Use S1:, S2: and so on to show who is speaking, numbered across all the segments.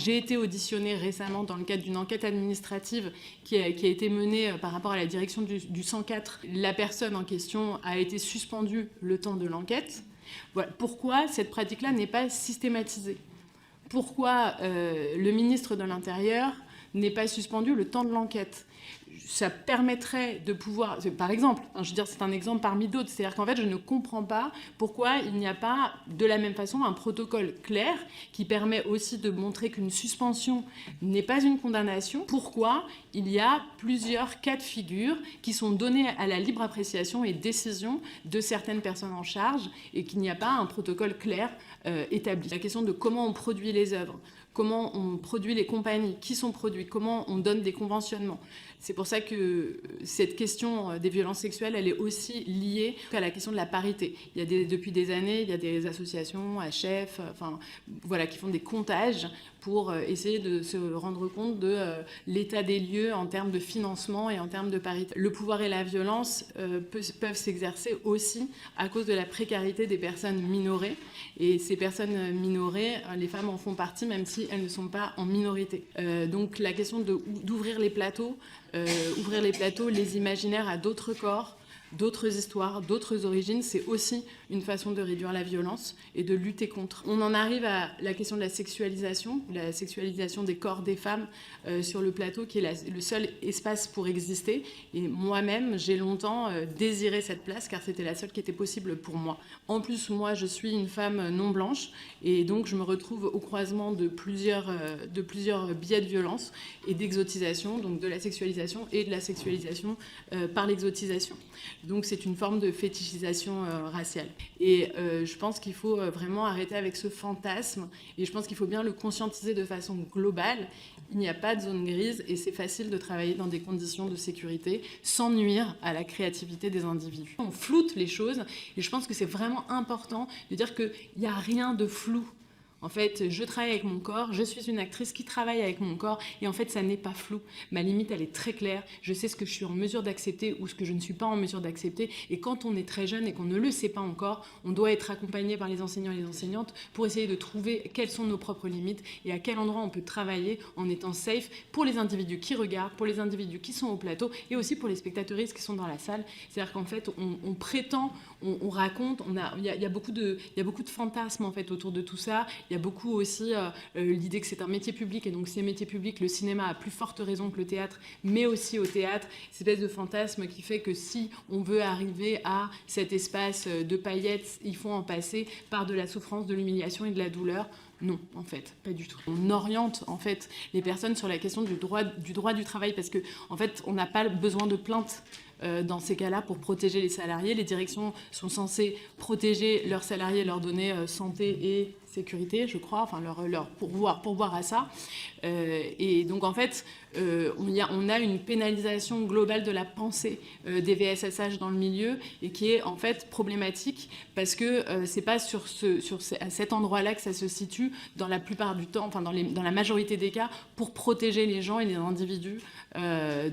S1: J'ai été auditionnée récemment dans le cadre d'une enquête administrative qui a été menée par rapport à la direction du 104. La personne en question a été suspendue le temps de l'enquête. Voilà. Pourquoi cette pratique-là n'est pas systématisée? Pourquoi le ministre de l'Intérieur n'est pas suspendu le temps de l'enquête? Ça permettrait de pouvoir, par exemple, je veux dire, c'est un exemple parmi d'autres, c'est-à-dire qu'en fait, je ne comprends pas pourquoi il n'y a pas, de la même façon, un protocole clair qui permet aussi de montrer qu'une suspension n'est pas une condamnation. Pourquoi il y a plusieurs cas de figure qui sont donnés à la libre appréciation et décision de certaines personnes en charge et qu'il n'y a pas un protocole clair établi. La question de comment on produit les œuvres, comment on produit les compagnies, qui sont produits, comment on donne des conventionnements. C'est pour ça que cette question des violences sexuelles, elle est aussi liée à la question de la parité. Il y a depuis des années, il y a des associations, HF, enfin, voilà, qui font des comptages pour essayer de se rendre compte de l'état des lieux en termes de financement et en termes de parité. Le pouvoir et la violence peuvent s'exercer aussi à cause de la précarité des personnes minorées. Et ces personnes minorées, les femmes en font partie, même si elles ne sont pas en minorité. Donc la question d'ouvrir les plateaux, les imaginaires à d'autres corps, d'autres histoires, d'autres origines, c'est aussi une façon de réduire la violence et de lutter contre. On en arrive à la question de la sexualisation des corps des femmes sur le plateau, qui est le seul espace pour exister. Et moi-même, j'ai longtemps désiré cette place, car c'était la seule qui était possible pour moi. En plus, moi, je suis une femme non blanche, et donc je me retrouve au croisement de plusieurs biais de violence et d'exotisation, donc de la sexualisation et de la sexualisation par l'exotisation. Donc c'est une forme de fétichisation raciale. Et je pense qu'il faut vraiment arrêter avec ce fantasme, et je pense qu'il faut bien le conscientiser de façon globale. Il n'y a pas de zone grise, et c'est facile de travailler dans des conditions de sécurité sans nuire à la créativité des individus. On floute les choses, et je pense que c'est vraiment important de dire qu'il n'y a rien de flou. En fait, je travaille avec mon corps, je suis une actrice qui travaille avec mon corps, et en fait, ça n'est pas flou. Ma limite, elle est très claire. Je sais ce que je suis en mesure d'accepter ou ce que je ne suis pas en mesure d'accepter. Et quand on est très jeune et qu'on ne le sait pas encore, on doit être accompagné par les enseignants et les enseignantes pour essayer de trouver quelles sont nos propres limites et à quel endroit on peut travailler en étant safe pour les individus qui regardent, pour les individus qui sont au plateau et aussi pour les spectateuristes qui sont dans la salle. C'est-à-dire qu'en fait, on prétend, on raconte, il y a beaucoup de fantasmes en fait autour de tout ça. Il y a beaucoup aussi l'idée que c'est un métier public, et donc ces métiers publics, le cinéma a plus forte raison que le théâtre, mais aussi au théâtre, cette espèce de fantasme qui fait que si on veut arriver à cet espace de paillettes, il faut en passer par de la souffrance, de l'humiliation et de la douleur. Non, en fait, pas du tout. On oriente en fait les personnes sur la question du droit du travail, parce que en fait, on n'a pas besoin de plainte. Dans ces cas-là, pour protéger les salariés, les directions sont censées protéger leurs salariés, leur donner santé et sécurité, je crois, enfin leur pourvoir à ça. Et donc en fait, on a une pénalisation globale de la pensée des VSSH dans le milieu, et qui est en fait problématique parce que c'est pas à cet endroit-là que ça se situe dans la plupart du temps, enfin dans la majorité des cas, pour protéger les gens et les individus par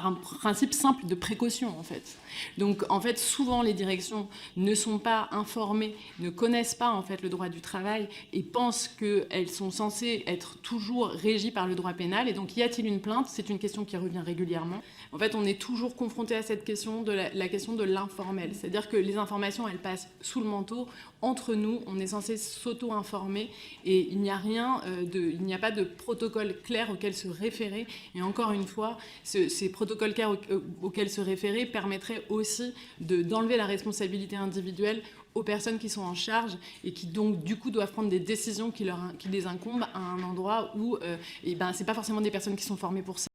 S1: un principe simple de précaution en fait. Donc en fait, souvent les directions ne sont pas informées, ne connaissent pas en fait le droit du travail et pensent qu'elles sont censées être toujours régies par le droit pénal. Et donc y a-t-il une plainte? C'est une question qui revient régulièrement. En fait, on est toujours confronté à cette question de la question de l'informel. C'est-à-dire que les informations, elles passent sous le manteau. Entre nous, on est censé s'auto-informer, et il n'y a pas de protocole clair auquel se référer. Et encore une fois, ces protocoles clairs auxquels se référer permettraient aussi d'enlever la responsabilité individuelle aux personnes qui sont en charge et qui donc du coup doivent prendre des décisions qui les incombent à un endroit où c'est pas forcément des personnes qui sont formées pour ça.